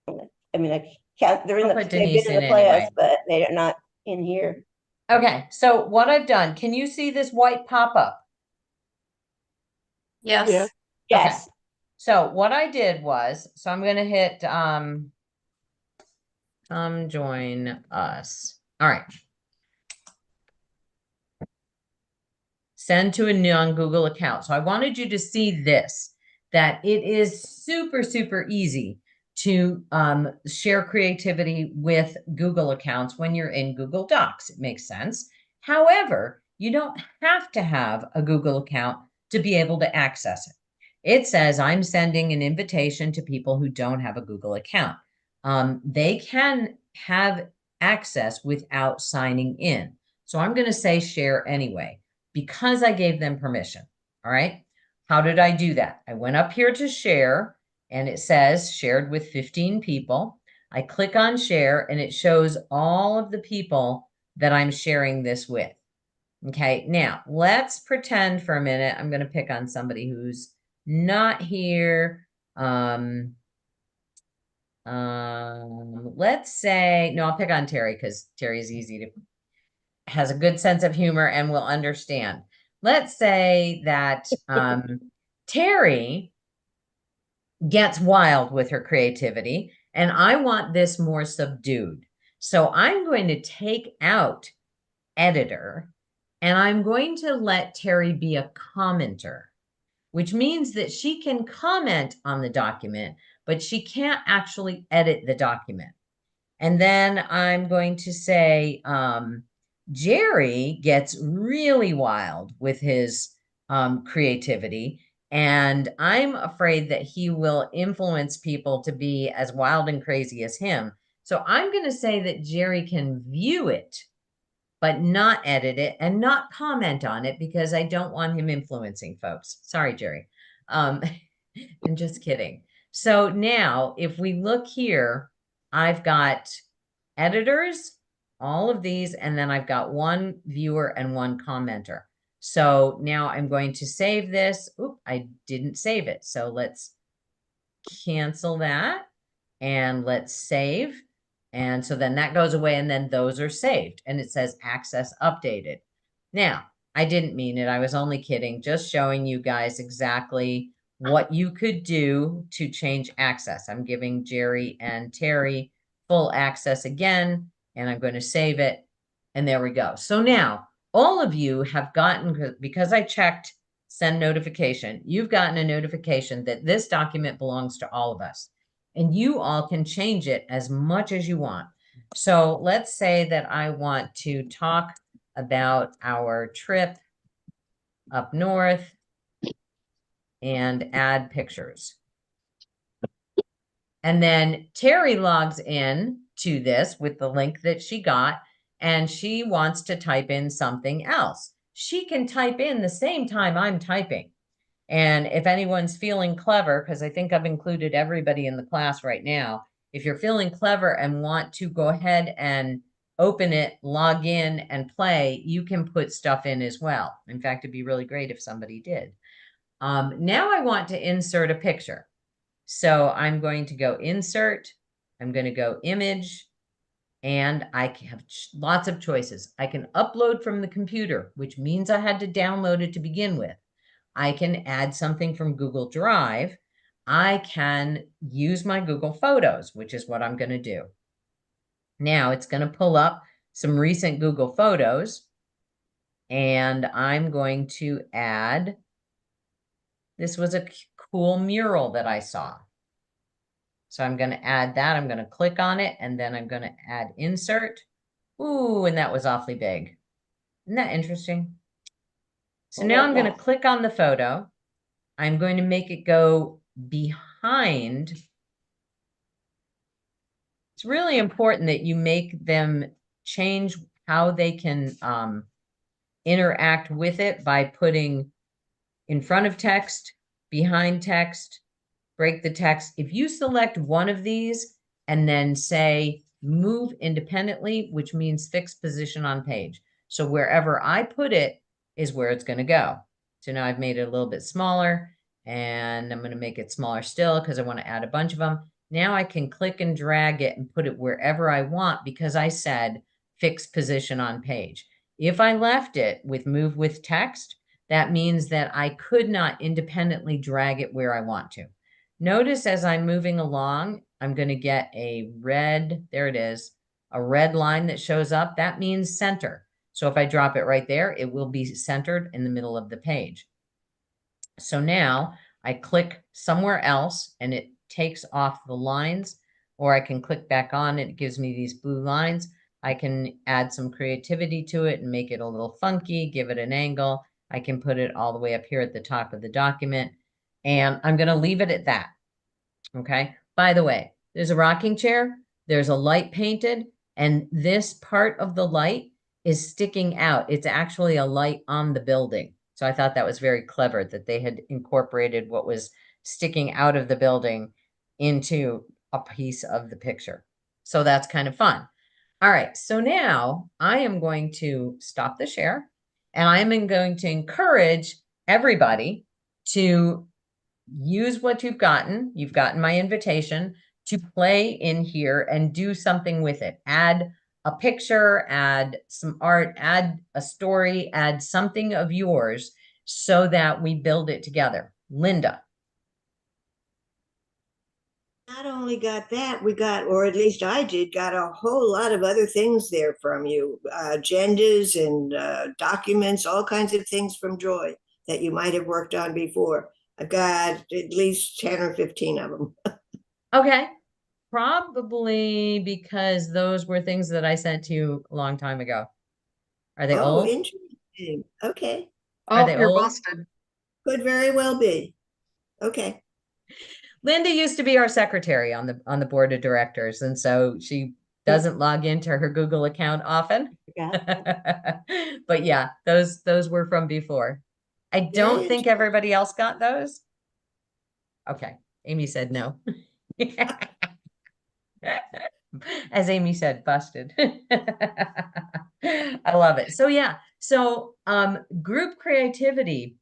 I mean, I can't, they're in I'll the, put they've Denise been in in the playoffs, anyway. but they're not in here. Okay, so what I've done, can you see this white pop-up? yeah. Yes. Yes, So what I did was, so I'm gonna hit come join us. All right. Send to a non-Google account. So I wanted you to see this, that it is super, super easy to share creativity with Google accounts when you're in Google Docs. It makes sense. However, you don't have to have a Google account to be able to access it. It says I'm sending an invitation to people who don't have a Google account. They can have access without signing in. So I'm going to say share anyway, because I gave them permission. All right. How did I do that? I went up here to share and it says shared with 15 people. I click on share and it shows all of the people that I'm sharing this with. Okay. Now let's pretend for a minute. I'm going to pick on somebody who's not here. Let's say, no, I'll pick on Terry because Terry's easy to, has a good sense of humor and will understand. Let's say that Terry gets wild with her creativity and I want this more subdued. So I'm going to take out editor and I'm going to let Terry be a commenter, which means that she can comment on the document, but she can't actually edit the document. And then I'm going to say, Jerry gets really wild with his creativity, and I'm afraid that he will influence people to be as wild and crazy as him. So I'm going to say that Jerry can view it, but not edit it and not comment on it because I don't want him influencing folks. Sorry, Jerry. I'm just kidding. So now if we look here, I've got editors, all of these, and then I've got one viewer and one commenter. So now I'm going to save this. Oop, I didn't save it. So let's cancel that and let's save. And so then that goes away and then those are saved and it says access updated. Now, I didn't mean it. I was only kidding, just showing you guys exactly what you could do to change access. I'm giving Jerry and Terry full access again, and I'm going to save it. And there we go. So now all of you have gotten, because I checked send notification, you've gotten a notification that this document belongs to all of us. And you all can change it as much as you want. So let's say that I want to talk about our trip up north and add pictures. And then Terry logs in to this with the link that she got, and she wants to type in something else. She can type in the same time I'm typing. And if anyone's feeling clever, because I think I've included everybody in the class right now, if you're feeling clever and want to go ahead and open it, log in and play, you can put stuff in as well. In fact, it'd be really great if somebody did. Now I want to insert a picture. So I'm going to go insert, I'm going to go image, and I have lots of choices. I can upload from the computer, which means I had to download it to begin with. I can add something from Google Drive. I can use my Google Photos, which is what I'm going to do. Now it's going to pull up some recent Google Photos, and I'm going to add, this was a cool mural that I saw. So I'm going to add that. I'm going to click on it, and then I'm going to add insert. Ooh, and that was awfully big. Isn't that interesting? So now I'm going to click on the photo. I'm going to make it go behind. It's really important that you make them change how they can interact with it by putting in front of text, behind text, break the text. If you select one of these and then say move independently, which means fixed position on page. So wherever I put it is where it's going to go. So now I've made it a little bit smaller, and I'm going to make it smaller still because I want to add a bunch of them. Now I can click and drag it and put it wherever I want because I said fixed position on page. If I left it with move with text, that means that I could not independently drag it where I want to. Notice as I'm moving along, I'm going to get a red, there it is, a red line that shows up. That means center. So if I drop it right there, it will be centered in the middle of the page. So now I click somewhere else and it takes off the lines, or I can click back on it. It gives me these blue lines. I can add some creativity to it and make it a little funky, give it an angle. I can put it all the way up here at the top of the document, and I'm going to leave it at that. Okay. By the way, there's a rocking chair. There's a light painted, and this part of the light is sticking out. It's actually a light on the building. So I thought that was very clever that they had incorporated what was sticking out of the building into a piece of the picture. So that's kind of fun. All right. So now I am going to stop the share, and I am going to encourage everybody to use what you've gotten. You've gotten my invitation to play in here and do something with it. Add a picture, add some art, add a story, add something of yours so that we build it together. Linda. Not only got that, we got, or at least I did, got a whole lot of other things there from you. Agendas and documents, all kinds of things from Joy that you might have worked on before. I've got at least 10 or 15 of them. Okay. Probably because those were things that I sent to you a long time ago. Are they Oh, old? interesting. Okay. Are Oh, they you're old? busted. Could very well be. Okay. Linda used to be our secretary on the board of directors, and so she doesn't log into her Google account often. But yeah, those were from before. I don't think everybody else got those. Okay. Amy said no. As Amy said, busted. I love it. So yeah, so group creativity,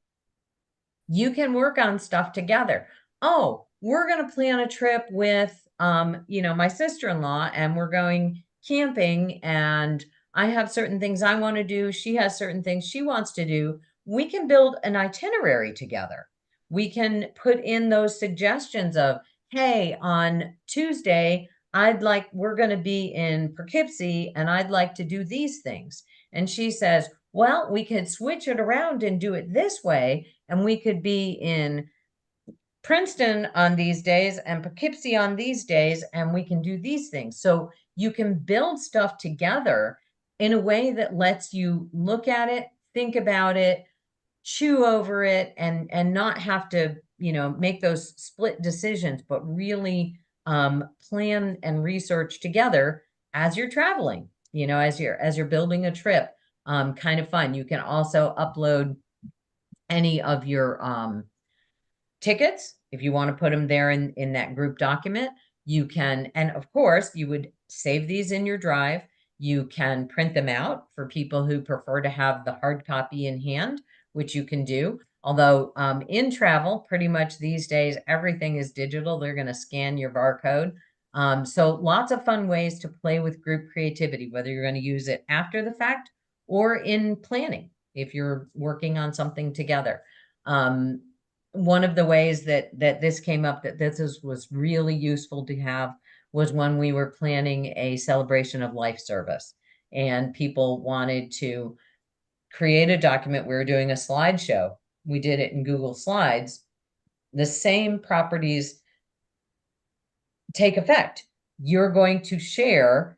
you can work on stuff together. Oh, we're going to plan a trip with my sister-in-law, and we're going camping, and I have certain things I want to do. She has certain things she wants to do. We can build an itinerary together. We can put in those suggestions of, hey, on Tuesday, we're going to be in Poughkeepsie, and I'd like to do these things. And she says, well, we could switch it around and do it this way, and we could be in Princeton on these days and Poughkeepsie on these days, and we can do these things. So you can build stuff together in a way that lets you look at it, think about it, chew over it, and not have to, make those split decisions, but really plan and research together as you're traveling, as you're building a trip. Kind of fun. You can also upload any of your tickets if you want to put them there in that group document. You can, and of course, you would save these in your drive. You can print them out for people who prefer to have the hard copy in hand, which you can do. Although in travel, pretty much these days, everything is digital. They're going to scan your barcode. So lots of fun ways to play with group creativity, whether you're going to use it after the fact or in planning, if you're working on something together. One of the ways that this came up, that this was really useful to have, was when we were planning a celebration of life service, and people wanted to create a document. We were doing a slideshow. We did it in Google Slides. The same properties take effect. You're going to share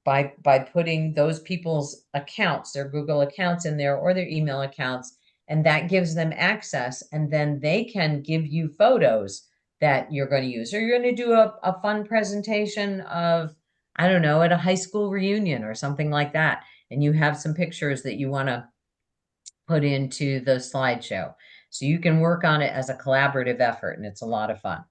by putting those people's accounts, their Google accounts in there, or their email accounts, and that gives them access, and then they can give you photos that you're going to use. Or you're going to do a fun presentation of, I don't know, at a high school reunion or something like that, and you have some pictures that you want to put into the slideshow. So you can work on it as a collaborative effort, and it's a lot of fun.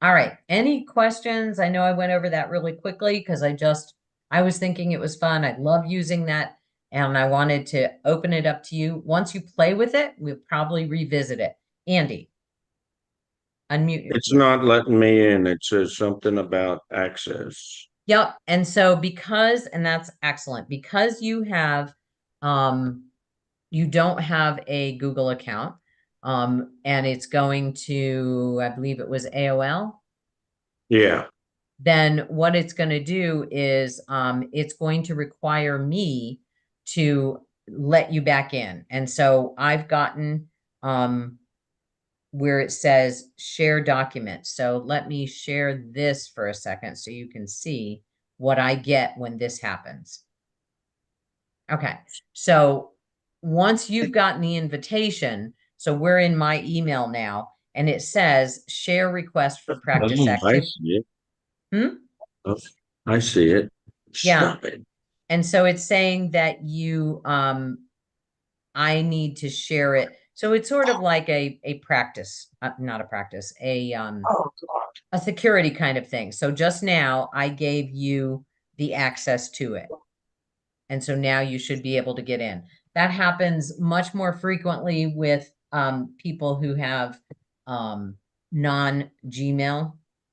All right, any questions? I know I went over that really quickly because I was thinking it was fun. I love using that And I wanted to open it up to you. Once you play with it, we'll probably revisit it. Andy, unmute. It's not letting me in. It says something about access. Yep. And so and that's excellent, because you have, you don't have a Google account, and it's going to, I believe it was AOL. Yeah. Then what it's going to do is, it's going to require me to let you back in. And so I've gotten, where it says share document. So let me share this for a second so you can see what I get when this happens. Okay, so once you've gotten the invitation, so we're in my email now, and it says share request for practice Oh, I activity. see it. Hmm? Oh, I see it. Yeah. Stop it. And so it's saying that you, I need to share it. So it's sort of like a practice, not a practice, Oh, God. a security kind of thing. So just now I gave you the access to it. And so now you should be able to get in. That happens much more frequently with people who have non-Gmail.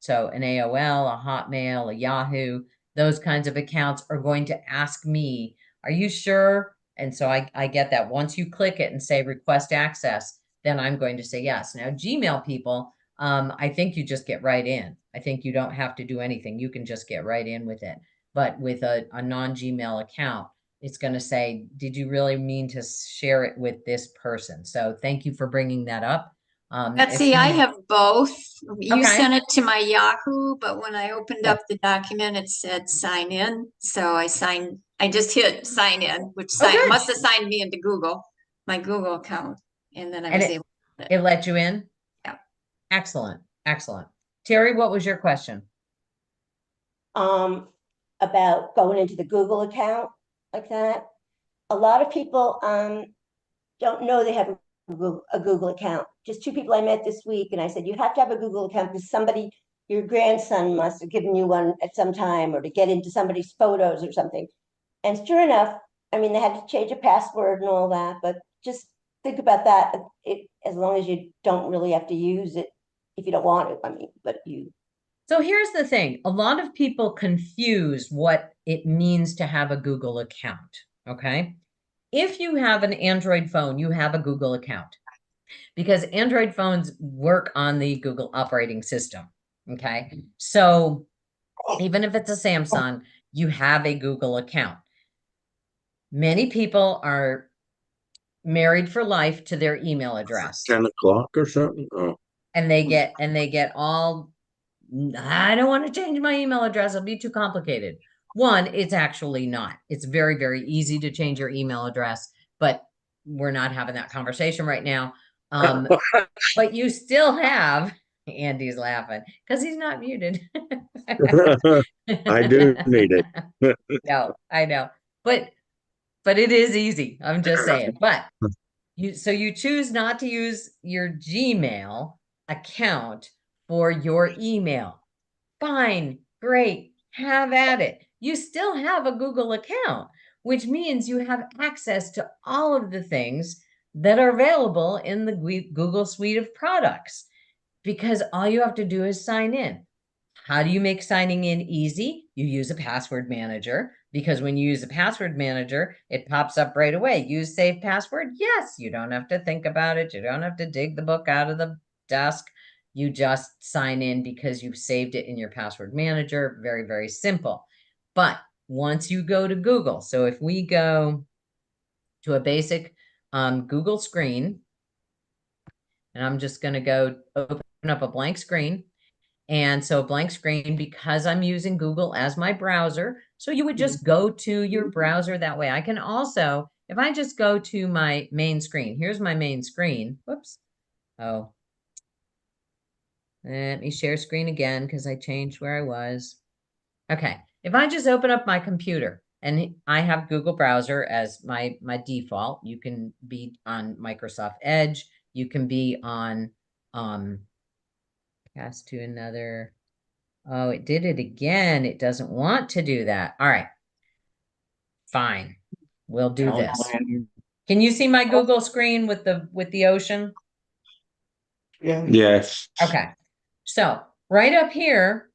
So an AOL, a Hotmail, a Yahoo, those kinds of accounts are going to ask me, are you sure? And so I get that. Once you click it and say request access, then I'm going to say yes. Now, Gmail people, I think you just get right in. I think you don't have to do anything. You can just get right in with it. But with a non-Gmail account, it's going to say, did you really mean to share it with this person? So thank you for bringing that up. Betsy, I have both. You Okay. sent it to my Yahoo, but when I opened up the document, it said sign in. So I just hit sign in, which must have signed me into Google, my Google account. And then I was able to. It let you in? Yeah. Excellent. Excellent. Terry, what was your question? About going into the Google account like that. A lot of people don't know they have a Google account. Just two people I met this week, and I said, you have to have a Google account because somebody, your grandson must have given you one at some time, or to get into somebody's photos or something. And sure enough, I mean, they had to change a password and all that, but just think about that. As long as you don't really have to use it if you don't want to, I mean, but you. So here's the thing. A lot of people confuse what it means to have a Google account, okay? If you have an Android phone, you have a Google account, because Android phones work on the Google operating system, okay? So even if it's a Samsung, you have a Google account. Many people are married for life to their email address. 10 o'clock or something? Oh. And they get all, I don't want to change my email address. It'll be too complicated. One, it's actually not. It's very, very easy to change your email address, but we're not having that conversation right now. But you still have, Andy's laughing because he's not muted. I do need it. No, I know. But it is easy. I'm just saying. But so you choose not to use your Gmail account for your email. Fine, great, have at it. You still have a Google account, which means you have access to all of the things that are available in the Google suite of products, because all you have to do is sign in. How do you make signing in easy? You use a password manager, because when you use a password manager, it pops up right away. Use save password. Yes, you don't have to think about it. You don't have to dig the book out of the desk. You just sign in because you've saved it in your password manager. Very, very simple. But once you go to Google, so if we go to a basic Google screen, and I'm just going to go open up a blank screen. And so a blank screen, because I'm using Google as my browser. So you would just go to your browser that way. I can also, if I just go to my main screen, here's my main screen. Whoops. Oh, let me share screen again because I changed where I was. Okay. If I just open up my computer and I have Google browser as my default, you can be on Microsoft Edge. You can be on, pass to another. Oh, it did it again. It doesn't want to do that. All right. Fine. we'll do this. Can you see my Google screen with the ocean? Yes. Okay. So right up here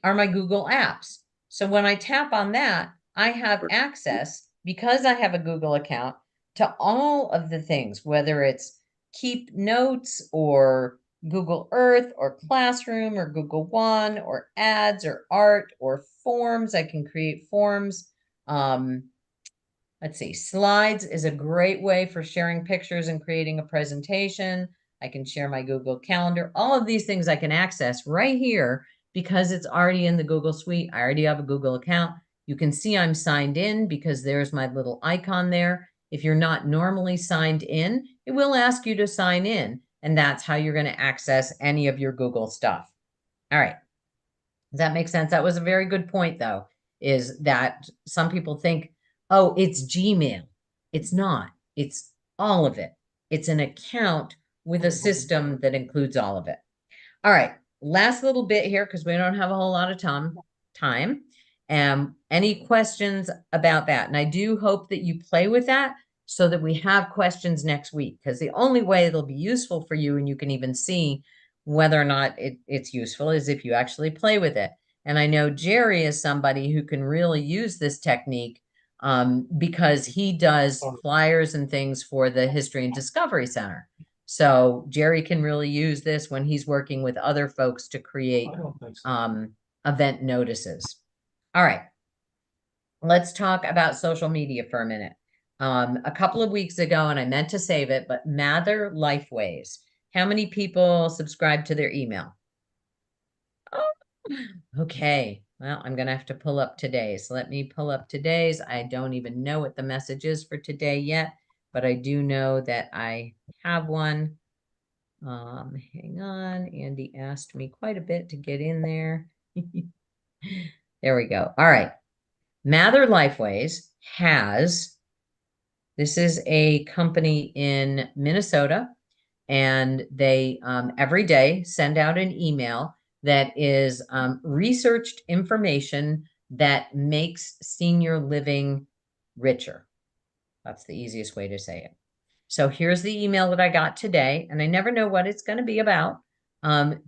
are my Google apps. So when I tap on that, I have access, because I have a Google account, to all of the things, whether it's Keep Notes or Google Earth or Classroom or Google One or ads or art or forms. I can create forms. Let's see, Slides is a great way for sharing pictures and creating a presentation. I can share my Google Calendar. All of these things I can access right here because it's already in the Google Suite. I already have a Google account. You can see I'm signed in because there's my little icon there. If you're not normally signed in, it will ask you to sign in, and that's how you're going to access any of your Google stuff. All right. Does that make sense? That was a very good point, though, is that some people think, oh, it's Gmail. It's not. It's all of it. It's an account with a system that includes all of it. All right. Last little bit here, because we don't have a whole lot of time. Any questions about that? And I do hope that you play with that so that we have questions next week, because the only way it'll be useful for you, and you can even see whether or not it's useful, is if you actually play with it. And I know Jerry is somebody who can really use this technique because he does flyers and things for the History and Discovery Center. So Jerry can really use this when he's working with other folks to create event notices. All right, let's talk about social media for a minute. A couple of weeks ago, and I meant to save it, but Mather Lifeways. How many people subscribe to their email? Oh, okay. Well, I'm going to have to pull up today's. Let me pull up today's. I don't even know what the message is for today yet, but I do know that I have one. Hang on. Andy asked me quite a bit to get in there. There we go. All right. Mather Lifeways this is a company in Minnesota, and they every day send out an email that is researched information that makes senior living richer. That's the easiest way to say it. So here's the email that I got today, and I never know what it's going to be about.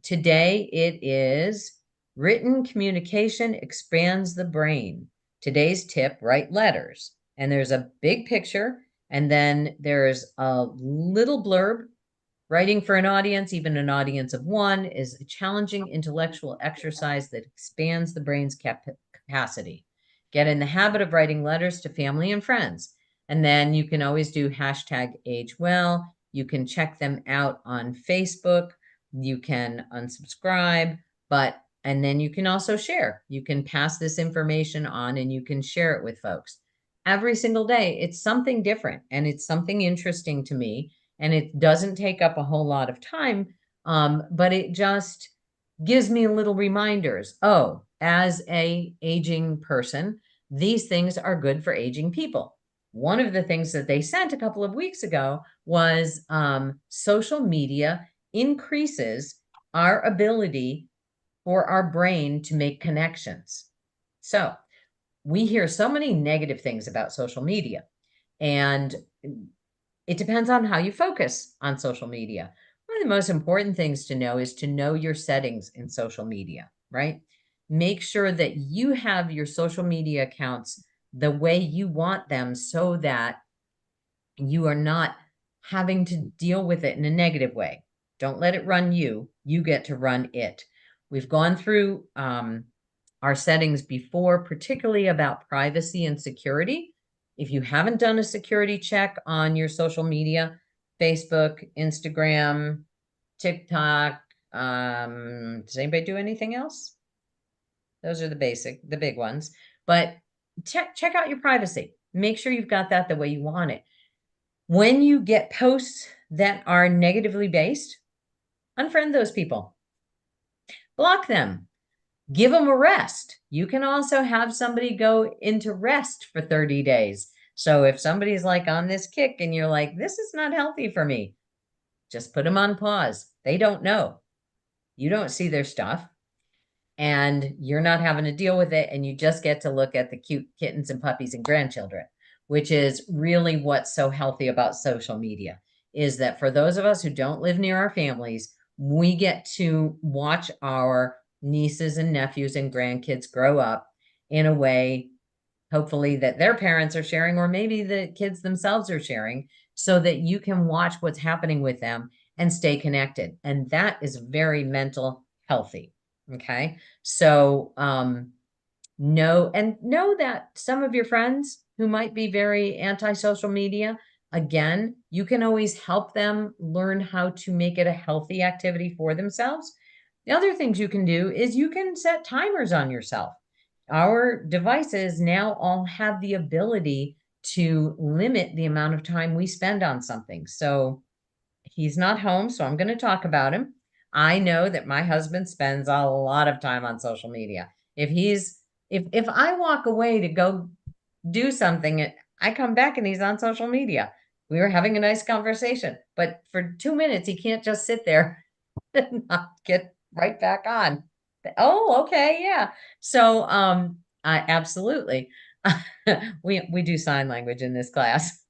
Today it is written communication expands the brain. Today's tip, write letters. And there's a big picture, and then there's a little blurb. Writing for an audience, even an audience of one, is a challenging intellectual exercise that expands the brain's capacity. Get in the habit of writing letters to family and friends. And then you can always do #AgeWell. You can check them out on Facebook. You can unsubscribe, and then you can also share. You can pass this information on and you can share it with folks. Every single day, it's something different and it's something interesting to me. And it doesn't take up a whole lot of time, but it just gives me little reminders. Oh, as an aging person, these things are good for aging people. One of the things that they sent a couple of weeks ago was social media increases our ability for our brain to make connections. So we hear so many negative things about social media, and it depends on how you focus on social media. One of the most important things to know is to know your settings in social media, right? Make sure that you have your social media accounts the way you want them so that you are not having to deal with it in a negative way. Don't let it run you. You get to run it. We've gone through our settings before, particularly about privacy and security. If you haven't done a security check on your social media, Facebook, Instagram, TikTok, does anybody do anything else? Those are the big ones. But check out your privacy. Make sure you've got that the way you want it. When you get posts that are negatively based, unfriend those people. Block them. Give them a rest. You can also have somebody go into rest for 30 days. So if somebody's like on this kick and you're like, this is not healthy for me, just put them on pause. They don't know. You don't see their stuff, and you're not having to deal with it, and you just get to look at the cute kittens and puppies and grandchildren. which is really what's so healthy about social media, is that for those of us who don't live near our families, we get to watch our nieces and nephews and grandkids grow up in a way, hopefully, that their parents are sharing, or maybe the kids themselves are sharing, so that you can watch what's happening with them and stay connected. And that is very mental healthy. Okay. So, know that some of your friends who might be very anti-social media, again, you can always help them learn how to make it a healthy activity for themselves. The other things you can do is you can set timers on yourself. Our devices now all have the ability to limit the amount of time we spend on something. So he's not home, so I'm going to talk about him. I know that my husband spends a lot of time on social media. If I walk away to go do something, I come back and he's on social media. We were having a nice conversation, but for 2 minutes, he can't just sit there and not get right back on. Oh, okay, yeah. So, I absolutely, we do sign language in this class.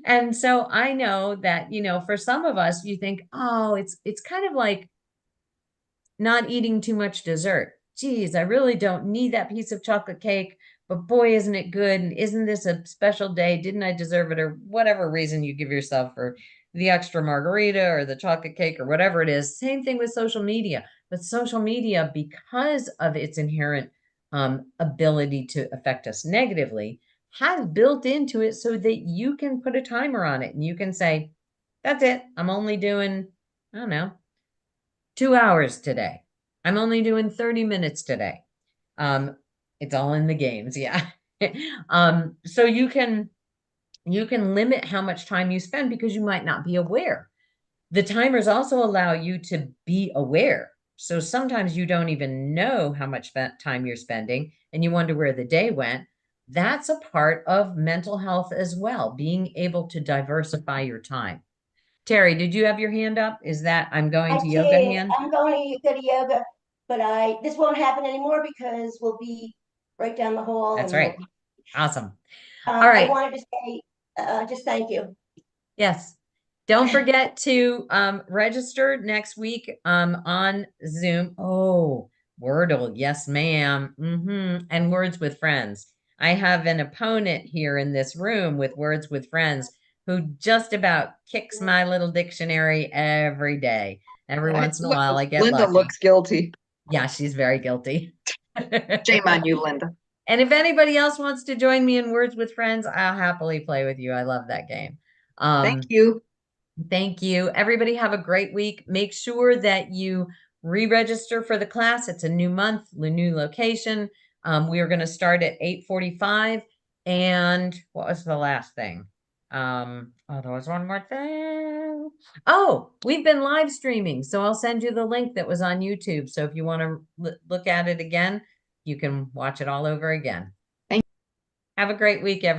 And so I know that, for some of us, you think, oh, it's kind of like not eating too much dessert. Geez, I really don't need that piece of chocolate cake, but boy, isn't it good? And isn't this a special day? Didn't I deserve it? Or whatever reason you give yourself for the extra margarita or the chocolate cake or whatever it is. Same thing with social media. But social media, because of its inherent ability to affect us negatively, has built into it so that you can put a timer on it and you can say, that's it. I'm only doing, I don't know, 2 hours today. I'm only doing 30 minutes today. It's all in the games. Yeah. So you can limit how much time you spend because you might not be aware. The timers also allow you to be aware. So sometimes you don't even know how much time you're spending and you wonder where the day went. That's a part of mental health as well, being able to diversify your time. Terry, did you have your hand up? Is that I'm going to yoga hand? I'm going to go to yoga, but this won't happen anymore because we'll be right down the hall. That's and right. Awesome. All right. I wanted to say just thank you. Yes. Don't forget to register next week on Zoom. Oh, Wordle. Yes, ma'am. And Words with Friends. I have an opponent here in this room with Words with Friends who just about kicks my little dictionary every day. Every once in a while, I get Linda lucky. looks guilty. Yeah, she's very guilty. Shame on you, Linda. And if anybody else wants to join me in Words with Friends, I'll happily play with you. I love that game. Thank you. Thank you. Everybody have a great week. Make sure that you re-register for the class. It's a new month, a new location. We are going to start at 8:45. And what was the last thing? Oh, there was one more thing. Oh, we've been live streaming. So I'll send you the link that was on YouTube. So if you want to look at it again, you can watch it all over again. Thank you. Have a great week, everyone.